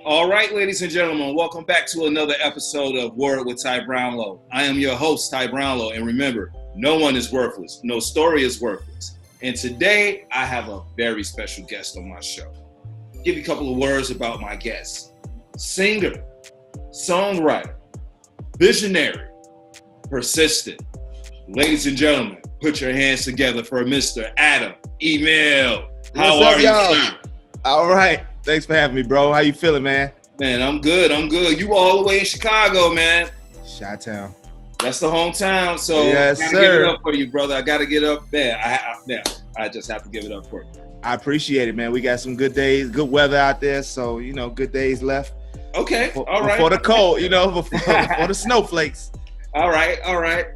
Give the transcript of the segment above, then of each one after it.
All right, ladies and gentlemen, welcome back to another episode of Word with Ty Brownlow. I am your host, Ty Brownlow, and remember, no one is worthless. No story is worthless. And today, I have a very special guest on my show. Give you a couple of words about my guest. Singer, songwriter, visionary, persistent. Ladies and gentlemen, put your hands together for Mr. Adam Emil. How are you, sir? All right. Thanks for having me, bro. How you feeling, man? Man, I'm good. You all the way in Chicago, man. Chi-town. That's the hometown. So yes, I gotta give it up for you, brother. I gotta get up there. I just have to give it up for you. I appreciate it, man. We got some good days, good weather out there. So, good days left. Okay. All right. Before the cold, before the snowflakes. All right.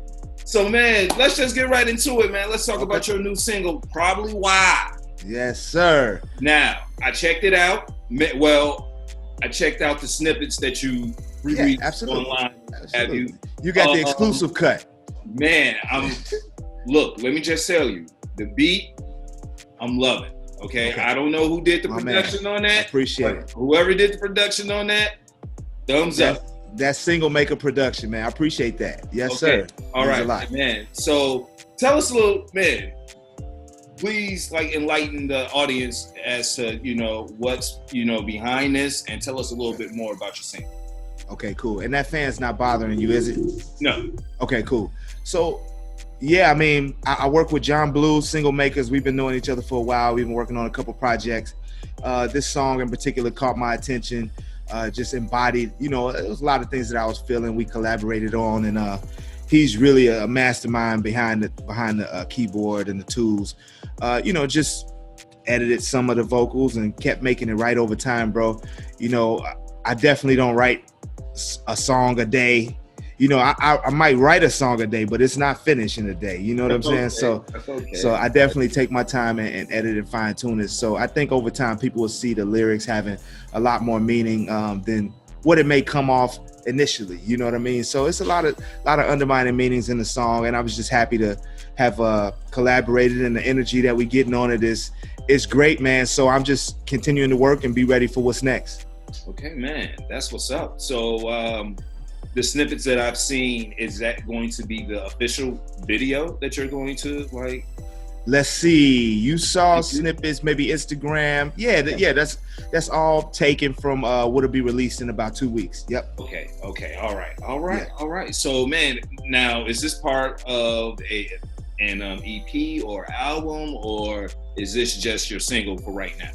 So, man, let's just get right into it, man. Let's talk about your new single, Probably Why. Yes, sir. Now, I checked it out. Well, I checked out the snippets that you released online. Absolutely. You got the exclusive cut. Man, look, let me just tell you, the beat, I'm loving. Okay? I don't know who did the production on that. I appreciate it. Whoever did the production on that, thumbs up. That single maker production, man. I appreciate that. Yes, sir. All right, man. So tell us a little, man. Please, enlighten the audience as to what's behind this, and tell us a little bit more about your single. Okay, cool. And that fan's not bothering you, is it? No. Okay, cool. So, yeah, I work with John Blue, single makers. We've been knowing each other for a while. We've been working on a couple projects. This song in particular caught my attention. Just embodied, it was a lot of things that I was feeling. We collaborated on, and he's really a mastermind behind the keyboard and the tools. Just edited some of the vocals and kept making it right over time, bro. I definitely don't write a song a day. I might write a song a day, but it's not finished in a day. You know what I'm saying? So I definitely take my time and edit and fine tune it. So I think over time people will see the lyrics having a lot more meaning than what it may come off initially. You know what I mean? So it's a lot of undermining meanings in the song, and I was just happy to have collaborated, and the energy that we getting on it is great, man. So I'm just continuing to work and be ready for what's next. Okay, man, that's what's up. So the snippets that I've seen, is that going to be the official video that you're going to Let's see. You saw snippets, maybe Instagram. Yeah, that's all taken from what'll be released in about 2 weeks. Yep. Okay. All right. So, man, now is this part of an EP or album, or is this just your single for right now?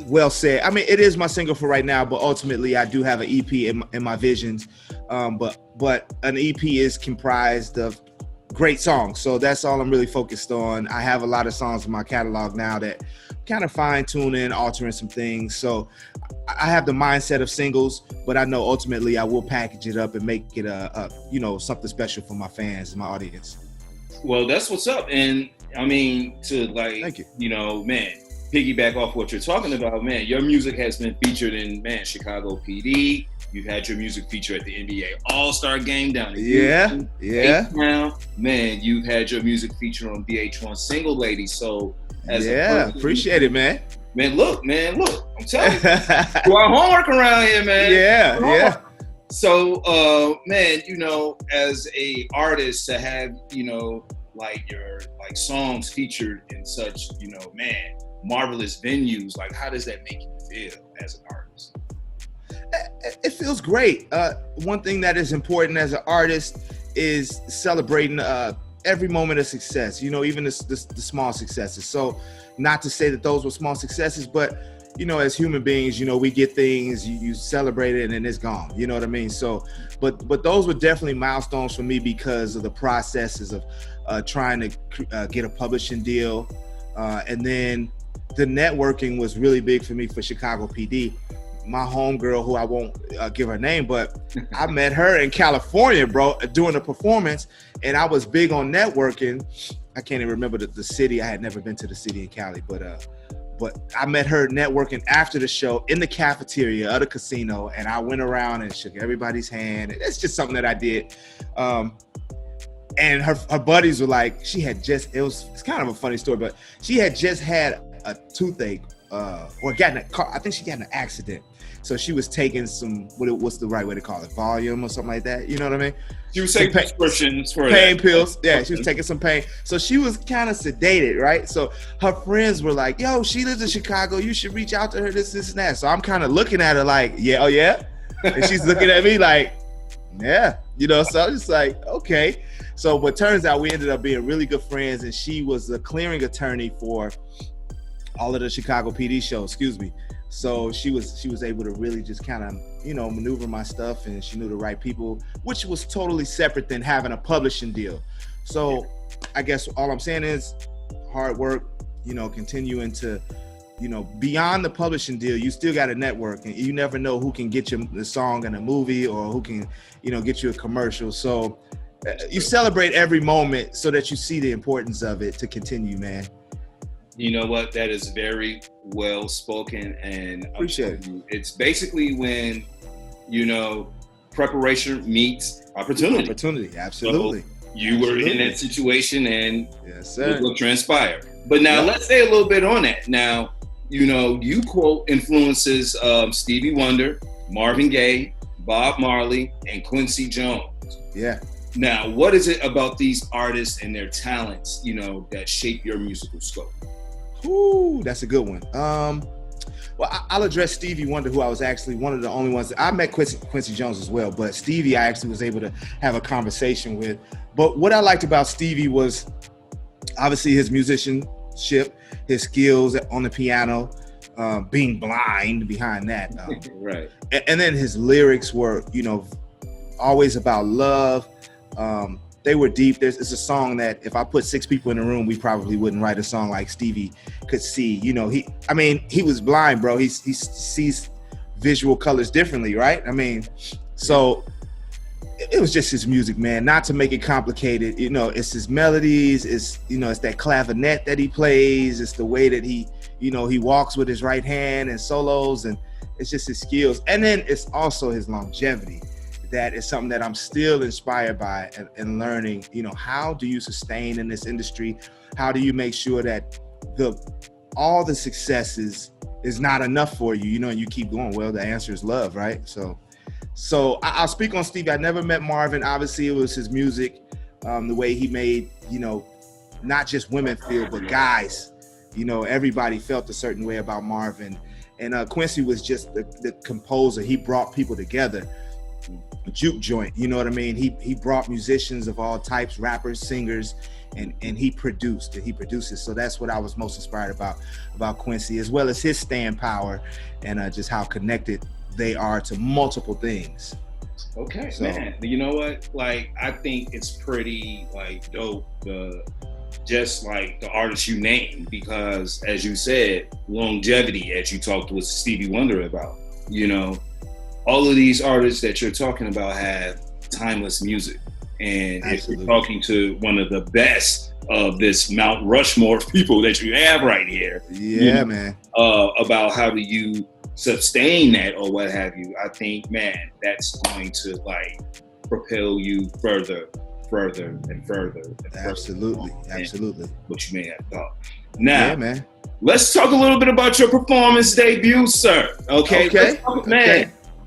Well said. It is my single for right now, but ultimately I do have an EP in my visions. But an EP is comprised of great songs, so that's all I'm really focused on. I have a lot of songs in my catalog now that kind of fine-tuning, altering some things. So I have the mindset of singles, but I know ultimately I will package it up and make it something special for my fans and my audience. Well, that's what's up. And Thank you. Man, piggyback off what you're talking about, man, your music has been featured in Chicago PD. You've had your music feature at the NBA All-Star Game down in Houston. Yeah. Man, you've had your music featured on Vh1 Single Lady. So, appreciate it, man. Man, look, I'm telling you, do our homework around here, man. Yeah. So, man, as a artist to have, your songs featured in such, marvelous venues, how does that make you feel as an artist? It feels great. One thing that is important as an artist is celebrating every moment of success, even the small successes. So not to say that those were small successes, but, as human beings, we get things, you celebrate it and then it's gone. You know what I mean? So, but those were definitely milestones for me because of the processes of trying to get a publishing deal. And then the networking was really big for me for Chicago PD. My homegirl, who I won't give her name, but I met her in California, bro, doing a performance, and I was big on networking. I can't even remember the city. I had never been to the city in Cali, but I met her networking after the show in the cafeteria of the casino, and I went around and shook everybody's hand. It's just something that I did. And her buddies were like, it's kind of a funny story, but she had just had a toothache or got in a car. I think she got in an accident. So she was taking some, what's the right way to call it? Valium or something like that. You know what I mean? She was taking prescriptions for pain pills. Yeah, she was taking some pain. So she was kind of sedated, right? So her friends were like, yo, she lives in Chicago. You should reach out to her, this, and that. So I'm kind of looking at her like, yeah, oh yeah? And she's looking at me like, yeah. You know, so I was just like, okay. So, but turns out we ended up being really good friends, and she was a clearing attorney for all of the Chicago PD shows, So she was able to really just kind of, you know, maneuver my stuff, and she knew the right people, which was totally separate than having a publishing deal. So I guess all I'm saying is hard work, you know, continuing to, you know, beyond the publishing deal, you still got a network, and you never know who can get you the song in a movie or who can, you know, get you a commercial. So you celebrate every moment so that you see the importance of it to continue, man. You know what? That is very well spoken, and appreciate it. It's basically when, you know, preparation meets opportunity. Opportunity, absolutely. So you were in that situation, and yes, sir. It will transpire. But now let's say a little bit on that. Now, you know, you quote influences of Stevie Wonder, Marvin Gaye, Bob Marley, and Quincy Jones. Yeah. Now, what is it about these artists and their talents, you know, that shape your musical scope? Ooh, that's a good one. Well, I'll address Stevie Wonder, who I was actually one of the only ones I met Quincy Jones as well, but Stevie I actually was able to have a conversation with. But what I liked about Stevie was obviously his musicianship, his skills on the piano, being blind behind that. Right. And then his lyrics were, you know, always about love. They were deep. It's a song that if I put 6 people in the room, we probably wouldn't write a song like Stevie could see. You know, he was blind, bro. He sees visual colors differently, right? I mean, so it was just his music, man. Not to make it complicated, you know, it's his melodies, it's, you know, it's that clavinet that he plays, it's the way that he, you know, he walks with his right hand and solos, and it's just his skills. And then it's also his longevity. That is something that I'm still inspired by and learning, you know, how do you sustain in this industry? How do you make sure that all the successes is not enough for you, you know, and you keep going? Well, the answer is love, right? So I'll speak on Stevie. I never met Marvin. Obviously, it was his music, the way he made, you know, not just women feel, but guys, you know, everybody felt a certain way about Marvin. And Quincy was just the composer. He brought people together. Juke joint, you know what I mean? He brought musicians of all types, rappers, singers, and he produces. So that's what I was most inspired about Quincy, as well as his staying power and just how connected they are to multiple things. Okay, so, man. You know what? Like, I think it's pretty like dope, just like the artists you named, because as you said, longevity, as you talked with Stevie Wonder about, you know, all of these artists that you're talking about have timeless music. And absolutely. If you're talking to one of the best of this Mount Rushmore people that you have right here, yeah, you know, man, about how do you sustain that or what have you, I think, man, that's going to like propel you further and further. Absolutely. What you may have thought. Now, yeah, man, let's talk a little bit about your performance debut, sir. Okay.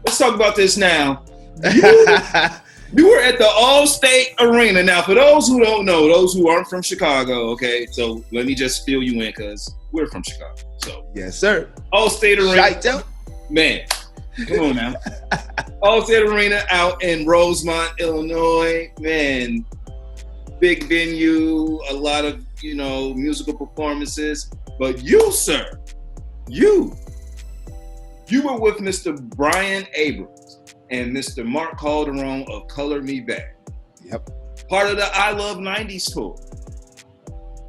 Let's talk about this now. You were at the All-State Arena. Now, for those who don't know, those who aren't from Chicago, okay, so let me just fill you in because we're from Chicago. So yes, sir. All-State Arena. Man, come on now. All-State Arena out in Rosemont, Illinois. Man, big venue, a lot of, you know, musical performances. But you, sir, you were with Mr. Brian Abrams and Mr. Mark Calderon of Color Me Back. Yep. Part of the I Love 90s tour.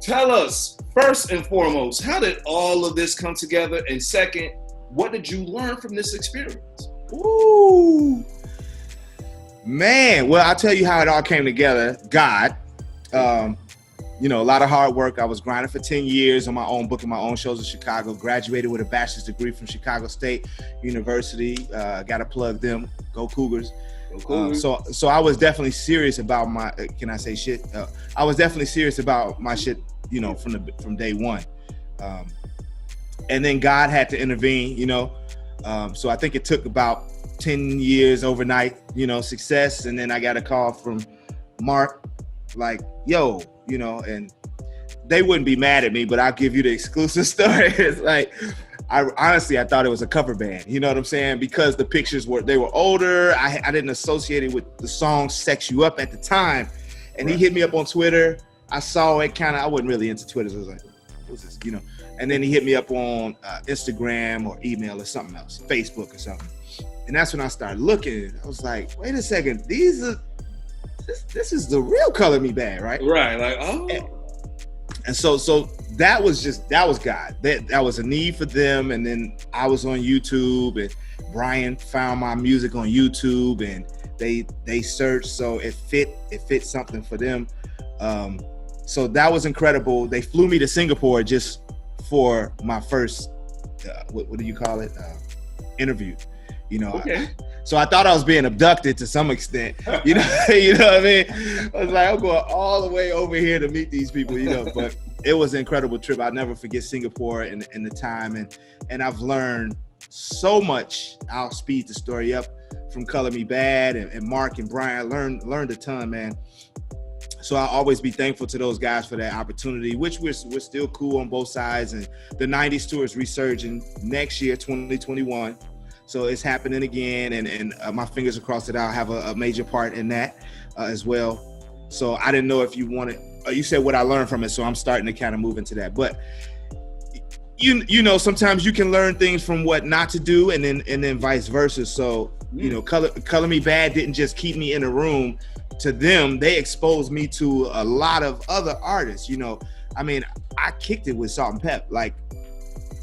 Tell us, first and foremost, how did all of this come together? And second, what did you learn from this experience? Ooh. Man, well, I'll tell you how it all came together. God. You know, a lot of hard work. I was grinding for 10 years on my own, booking my own shows in Chicago. Graduated with a bachelor's degree from Chicago State University. Got to plug them. Go Cougars. So I was definitely serious about my. Can I say shit? I was definitely serious about my shit. You know, from day one. and then God had to intervene, so I think it took about 10 years overnight, success. And then I got a call from Mark, like, yo, and they wouldn't be mad at me, but I'll give you the exclusive story. It's like, I thought it was a cover band, you know what I'm saying? Because the pictures were older. I didn't associate it with the song Sex You Up at the time. And He hit me up on Twitter. I saw it I wasn't really into Twitter. So I was like, what's this, And then he hit me up on Instagram or email or something else, Facebook or something. And that's when I started looking. I was like, wait a second, this is the real Color Me Bad, right? Right, like, oh. And so that was God. That was a need for them. And then I was on YouTube, and Brian found my music on YouTube, and they searched, so it fit something for them. So that was incredible. They flew me to Singapore just for my first what do you call it? Interview. Okay. So I thought I was being abducted to some extent. You know what I mean? I was like, I'm going all the way over here to meet these people, but it was an incredible trip. I'll never forget Singapore and the time, and I've learned so much. I'll speed the story up from Color Me Bad, and Mark and Brian learned a ton, man. So I'll always be thankful to those guys for that opportunity, which we're still cool on both sides. And the 90s tour is resurging next year, 2021. So it's happening again, and my fingers are crossed that I'll have a major part in that as well. So I didn't know if you wanted, you said what I learned from it, so I'm starting to kind of move into that. But sometimes you can learn things from what not to do, and then vice versa. So Color Me Bad didn't just keep me in a room. To them, they exposed me to a lot of other artists. I kicked it with Salt and Pep, like,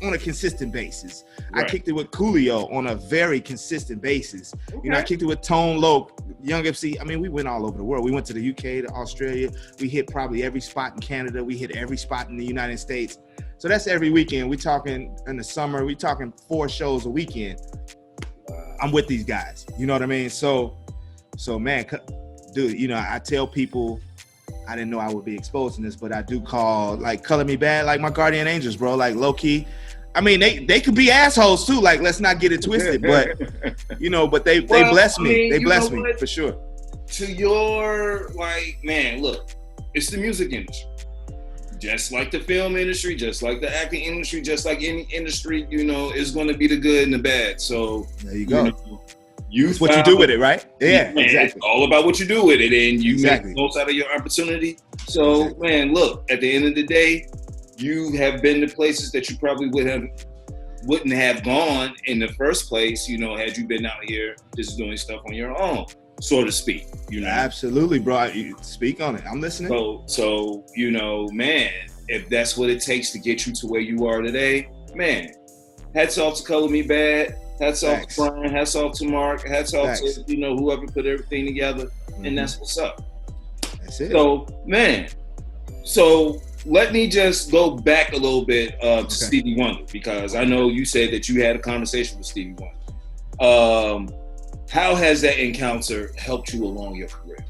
on a consistent basis. Right. I kicked it with Coolio on a very consistent basis. Okay. I kicked it with Tone Loc, Young MC. We went all over the world. We went to the UK, to Australia. We hit probably every spot in Canada. We hit every spot in the United States. So that's every weekend. We talking in the summer. We talking 4 shows a weekend. I'm with these guys. You know what I mean? So man, dude, I tell people, I didn't know I would be exposed to this, but I do call, like, Color Me Bad, like, my guardian angels, bro. Like, low key. They could be assholes too. Like, let's not get it twisted, but but they bless me. They bless me for sure. To your, like, man, look, it's the music industry. Just like the film industry, just like the acting industry, just like any industry, is going to be the good and the bad. So there you go. It's what you do with it, right? Yeah, exactly. It's all about what you do with it, and you exactly. make the most out of your opportunity. So, exactly. Man, look, at the end of the day, you have been to places that you probably wouldn't have gone in the first place, had you been out here just doing stuff on your own, so to speak. Absolutely, bro. You speak on it. I'm listening. So man, if that's what it takes to get you to where you are today, man, hats off to Color Me Bad. Hats off to Brian, hats off to Mark, hats off to, whoever put everything together, and that's what's up. That's it. So, man, let me just go back a little bit to Stevie Wonder, because I know you said that you had a conversation with Stevie Wonder. How has that encounter helped you along your career?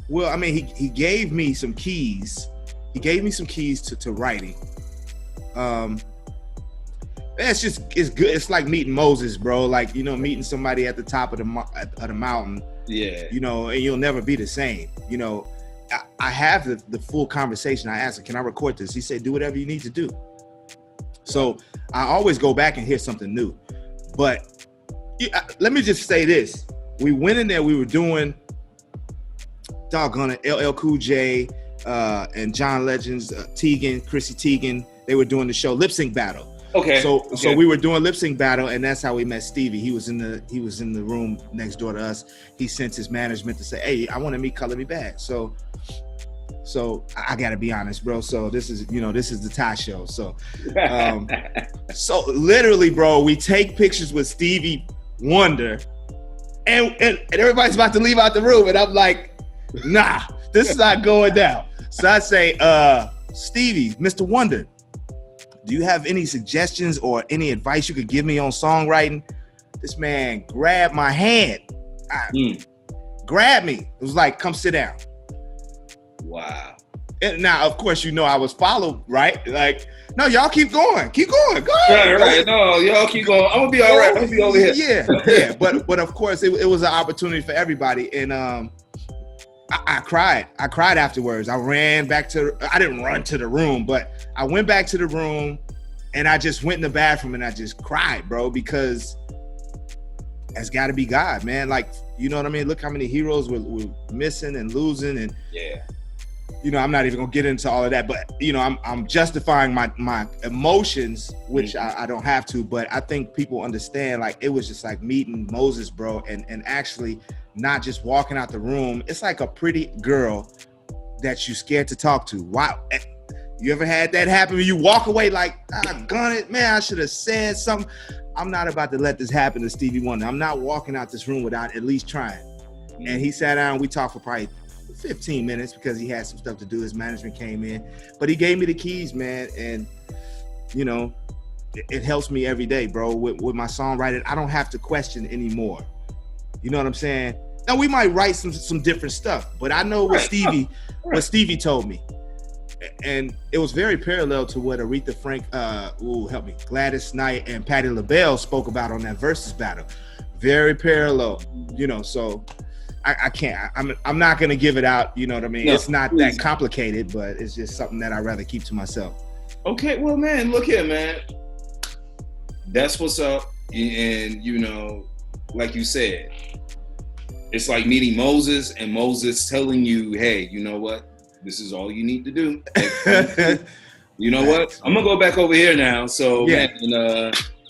Well, he gave me some keys. He gave me some keys to writing. It's good. It's like meeting Moses, bro. Like, meeting somebody at the top of the mountain. Yeah. And you'll never be the same. I have the full conversation. I asked him, can I record this? He said, do whatever you need to do. So I always go back and hear something new. But let me just say this. We went in there, we were doing, doggone it, LL Cool J and John Legends, Chrissy Teigen. They were doing the show Lip Sync Battle. Okay. So we were doing lip sync battle, and that's how we met Stevie. He was in the room next door to us. He sent his management to say, "Hey, I want to meet Color Me Bad." So I got to be honest, bro. So this is the Ty show. So so literally, bro, we take pictures with Stevie Wonder, and everybody's about to leave out the room, and I'm like, nah, this is not going down. So I say, Stevie, Mr. Wonder, do you have any suggestions or any advice you could give me on songwriting? This man grabbed my hand. Grabbed me. It was like, come sit down. Wow. And now, of course, I was followed, right? Like, no, y'all keep going, go ahead. Right. No, y'all keep going. I'm gonna be all right. I'm gonna be over here. Yeah. But of course, it was an opportunity for everybody, and I cried. I cried afterwards. I didn't run to the room, but I went back to the room, and I just went in the bathroom and I just cried, bro, because it's got to be God, man. Like, you know what I mean? Look how many heroes we're missing and losing, and yeah. I'm not even gonna get into all of that, but I'm justifying my emotions, which I don't have to, but I think people understand, like, it was just like meeting Moses, bro, and actually not just walking out the room. It's like a pretty girl that you scared to talk to. Wow. You ever had that happen when you walk away like, gone it, man, I should have said something. I'm not about to let this happen to Stevie Wonder. I'm not walking out this room without at least trying. And he sat down, we talked for probably 15 minutes because he had some stuff to do. His management came in, but he gave me the keys, man. And, it helps me every day, bro. With my songwriting, I don't have to question anymore. You know what I'm saying? Now, we might write some different stuff, but I know what Stevie told me. And it was very parallel to what Aretha Frank, Gladys Knight and Patti LaBelle spoke about on that Versus battle. Very parallel, so I can't, I'm not going to give it out. You know what I mean? No, it's not that complicated, but it's just something that I'd rather keep to myself. Okay, well, man, look here, man. That's what's up. And, like you said, it's like meeting Moses and Moses telling you, hey, you know what? This is all you need to do. You know what? I'm going to go back over here now. So, man,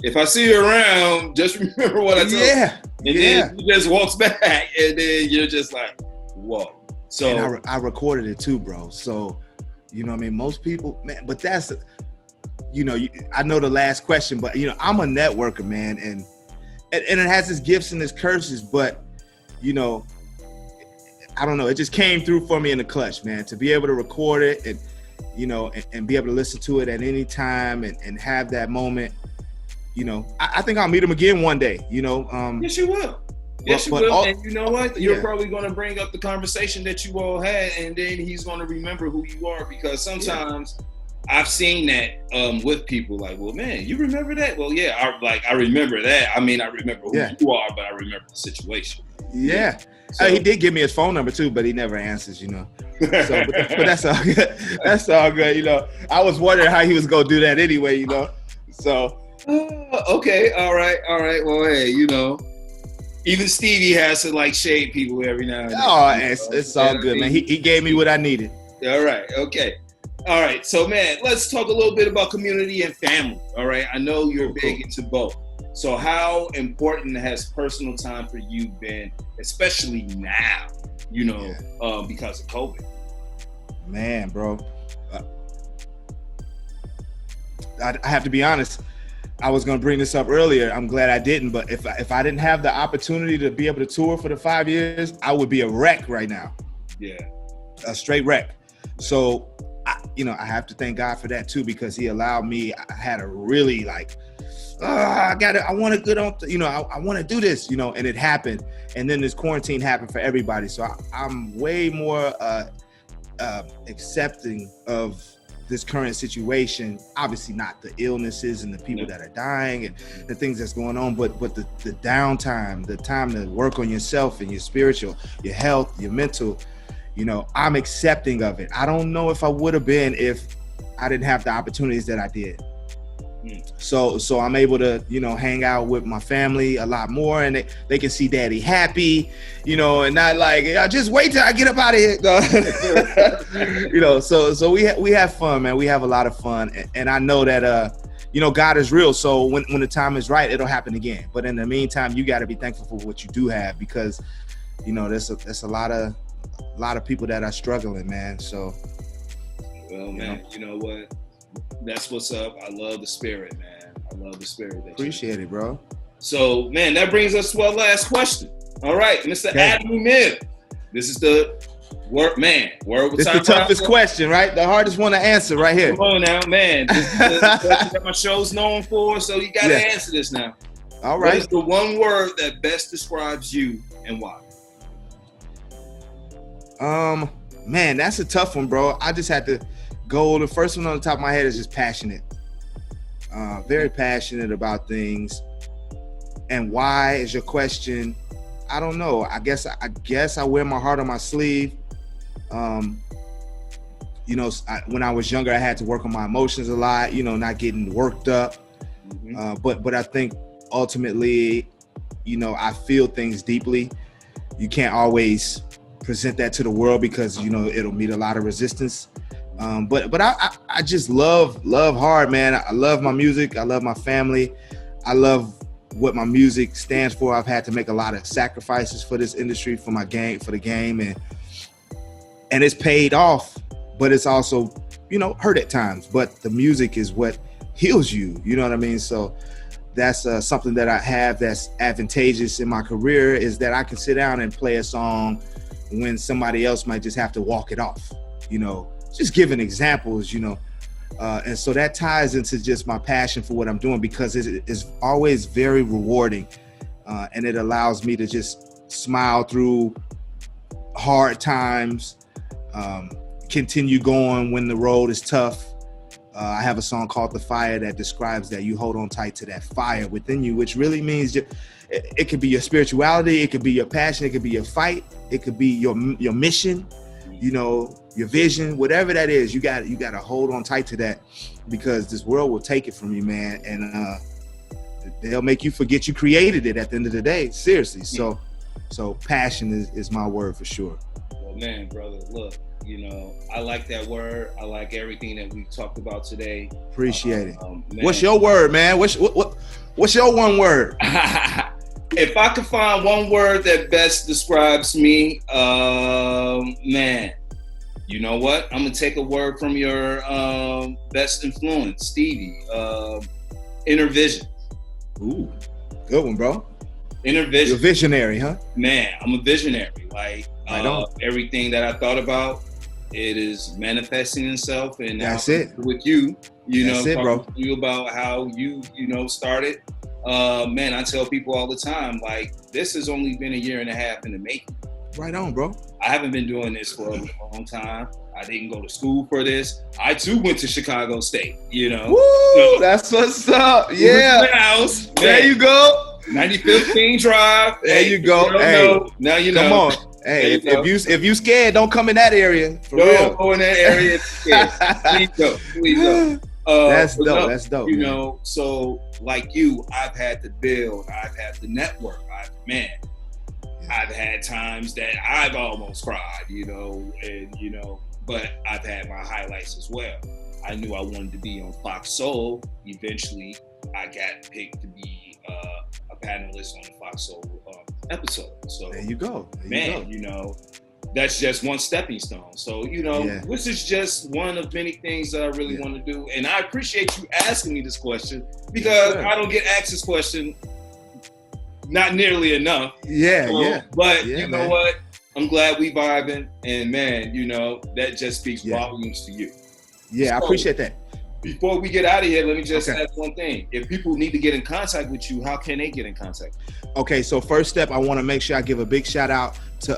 if I see you around, just remember what I told you. And then he just walks back, and then you're just like, whoa. So and I recorded it too, bro. So, you know what I mean? Most people, man, but that's, I know the last question, but, I'm a networker, man. And it has its gifts and its curses, but, I don't know. It just came through for me in the clutch, man, to be able to record it and, and be able to listen to it at any time and have that moment. I think I'll meet him again one day, Yes, you will. Yes, you will. And you know what? You're probably going to bring up the conversation that you all had, and then he's going to remember who you are, because sometimes I've seen that with people like, well, man, you remember that? Well, yeah, I remember that. I mean, I remember who you are, but I remember the situation. Yeah. So, he did give me his phone number too, but he never answers, So, but that's all good. That's all good, I was wondering how he was going to do that anyway, So. Okay. All right. Well, hey, even Stevie has to like shade people every now and then. Oh, it's all good, man. He gave me what I needed. All right. Okay. All right. So, man, let's talk a little bit about community and family. All right. I know you're big into both. So how important has personal time for you been, especially now, because of COVID? Man, bro. I have to be honest. I was going to bring this up earlier. I'm glad I didn't. But if I didn't have the opportunity to be able to tour for the 5 years, I would be a wreck right now. Yeah. A straight wreck. So, I have to thank God for that too, because he allowed me. I had a really I want to get on, I want to do this, and it happened. And then this quarantine happened for everybody. So I'm way more accepting of this current situation. Obviously not the illnesses and the people that are dying and the things that's going on, but the downtime, the time to work on yourself and your spiritual, your health, your mental, I'm accepting of it. I don't know if I would have been if I didn't have the opportunities that I did. So I'm able to, hang out with my family a lot more, and they can see daddy happy, and not like, just wait till I get up out of here. So we have fun, man. We have a lot of fun. And I know that, God is real. So when the time is right, it'll happen again. But in the meantime, you got to be thankful for what you do have, because, there's a lot of people that are struggling, man. So, well, man, you know what? That's what's up. I love the spirit, man. I love the spirit. Appreciate it, bro. So, man, that brings us to our last question. All right, Mr. Adam Emil. This is the word with This is the toughest question, right? The hardest one to answer right here. Come on now, man. This is the question that my show's known for, so you got to answer this now. All right. What is the one word that best describes you and why? Man, that's a tough one, bro. I just had to go. The first one on the top of my head is just passionate. Very passionate about things. And why is your question? I don't know. I guess I wear my heart on my sleeve. You know, when I was younger, I had to work on my emotions a lot, you know, not getting worked up. But I think ultimately, you know, I feel things deeply. You can't always present that to the world because, you know, it'll meet a lot of resistance. But I just love hard, man. I love my music. I love my family. I love what my music stands for. I've had to make a lot of sacrifices for this industry, for the game, and it's paid off. But it's also, you know, hurt at times. But the music is what heals you. You know what I mean? So that's something that I have that's advantageous in my career, is that I can sit down and play a song when somebody else might just have to walk it off. You know, just giving examples, you know. And so that ties into just my passion for what I'm doing, because it is always very rewarding. And it allows me to just smile through hard times, continue going when the road is tough. I have a song called The Fire that describes that. You hold on tight to that fire within you, which really means it could be your spirituality, it could be your passion, it could be your fight, it could be your mission, you know, your vision, whatever that is. You got to hold on tight to that, because this world will take it from you, man, and they'll make you forget you created it at the end of the day. Seriously. So passion is my word for sure. Well, man, brother, look. You know, I like that word. I like everything that we talked about today. Appreciate it. What's your word, man? What's your one word? If I could find one word that best describes me, man, you know what? I'm gonna take a word from your best influence, Stevie. Inner vision. Ooh, good one, bro. Inner vision. You're a visionary, huh? Man, I'm a visionary. Like everything that I thought about, it is manifesting itself, and that's it. With you, that's know, it, bro. To you about how you started. Man, I tell people all the time, like, this has only been a year and a half in the making. Right on, bro. I haven't been doing this for a long time. I didn't go to school for this. I too went to Chicago State. You know. Woo! That's what's up. Yeah. House. There you go. 9015 Drive. There you go. Hey, now you know. Come on. Hey, if you scared, don't come in that area. Don't go in that area. Please don't. That's dope. That's dope. You know, so like you, I've had to build. I've had to network. I've had times that I've almost cried. You know, and you know, but I've had my highlights as well. I knew I wanted to be on Fox Soul. Eventually, I got picked to be a panelist on the Fox Soul episode. So there you go. You know, that's just one stepping stone. So, you know, this is just one of many things that I really want to do. And I appreciate you asking me this question, because I don't get asked this question not nearly enough. But you know what? I'm glad we vibing, and man, you know, that just speaks volumes to you. Yeah, so, I appreciate that. Before we get out of here, let me just ask one thing. If people need to get in contact with you, how can they get in contact? Okay, so first step, I want to make sure I give a big shout out to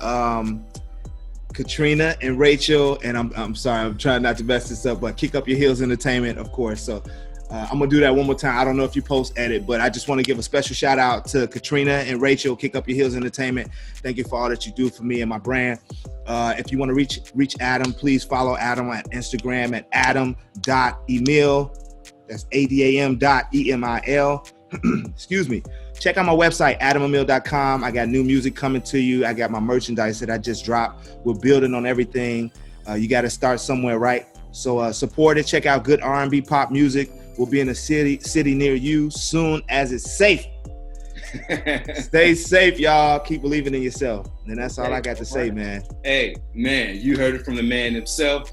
Katrina and Rachel, and I'm sorry, I'm trying not to mess this up, but Kick Up Your Heels Entertainment, of course. So I'm gonna do that one more time. I don't know if you post edit, but I just want to give a special shout out to Katrina and Rachel, Kick Up Your Heels Entertainment. Thank you for all that you do for me and my brand. If you want to reach Adam, please follow Adam at Instagram at adam.emil. That's ADAM.EMIL. Excuse me. Check out my website, adamemil.com. I got new music coming to you. I got my merchandise that I just dropped. We're building on everything. You got to start somewhere, right? So support it. Check out good R&B pop music. We'll be in a city near you soon as it's safe. Stay safe, y'all. Keep believing in yourself. And that's all I got to say, man. Hey, man, you heard it from the man himself.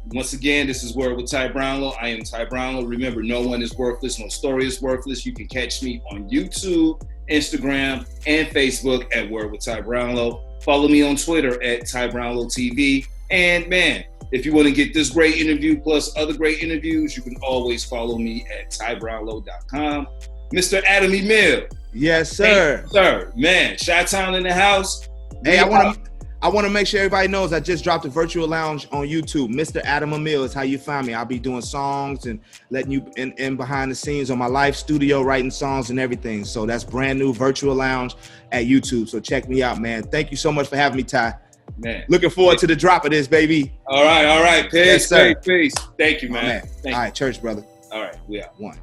Once again, this is Word with Ty Brownlow. I am Ty Brownlow. Remember, no one is worthless. No story is worthless. You can catch me on YouTube, Instagram, and Facebook at Word with Ty Brownlow. Follow me on Twitter at Ty Brownlow TV. And man, if you want to get this great interview plus other great interviews, you can always follow me at tybrownlow.com. Mr. Adam Emil. Yes, sir. Hey, sir, man, Chi-Town in the house. Hey, I I want to make sure everybody knows I just dropped a virtual lounge on YouTube. Mr. Adam Emil is how you find me. I'll be doing songs and letting you in behind the scenes on my live studio, writing songs and everything. So that's brand new virtual lounge at YouTube. So check me out, man. Thank you so much for having me, Ty. Man, looking forward to the drop of this, baby. All right. Peace, Yes, sir. peace. Thank you, man. All right, church, brother. All right, we out. One.